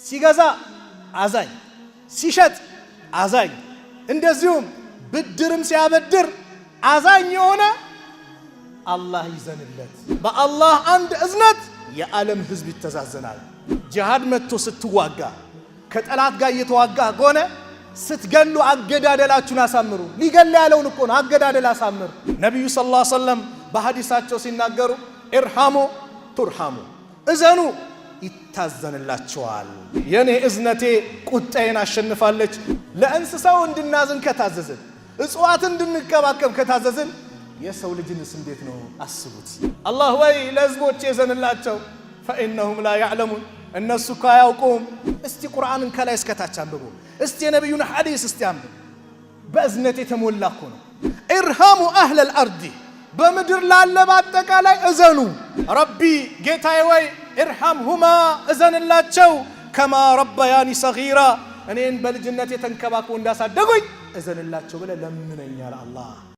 ሲገዛ አዛኝ፣ ሲሸጥ አዛኝ፣ እንደዚሁም ብድርም ሲያበድር አዛኝ የሆነ አላህ ይዘንለት። በአላህ አንድ እዝነት የዓለም ህዝብ ይተዛዘናል። ጂሃድ መጥቶ ስትዋጋ ከጠላት ጋር እየተዋጋ ከሆነ ስትገሉ አገዳደላችሁን አሳምሩ። ሊገል ያለውን እኮ ነው አገዳደል አሳምሩ። ነብዩ ሰለላሁ ዐለይሂ ወሰለም በሐዲሳቸው ሲናገሩ ኢርሃሙ ቱርሃሙ፣ እዘኑ ይታዘንላችኋል። የኔ እዝነቴ ቁጣዬን አሸንፋለች። ለእንስሳው እንድናዝን ከታዘዝን፣ እጽዋትን እንድንከባከብ ከታዘዝን የሰው ልጅንስ እንዴት ነው አስቡት። አላህ ወይ ለህዝቦች የዘንላቸው ፈኢነሁም ላ ያዕለሙን፣ እነሱ እኮ አያውቁም። እስቲ ቁርአንን ከላይ እስከታች አንብቡ። እስቲ የነቢዩን ሐዲስ እስቲ አንብቡ። በእዝነት የተሞላ እኮ ነው። ኢርሃሙ አህለል አርዲ፣ በምድር ላለ በአጠቃላይ እዘኑ። ረቢ ጌታዬ ወይ ኢርሃምሁማ፣ እዘንላቸው። ከማ ረበያኒ ሰጊራ፣ እኔን በልጅነት የተንከባክበው እንዳሳደጉኝ እዘንላቸው ብለህ ለምነኛል አላህ።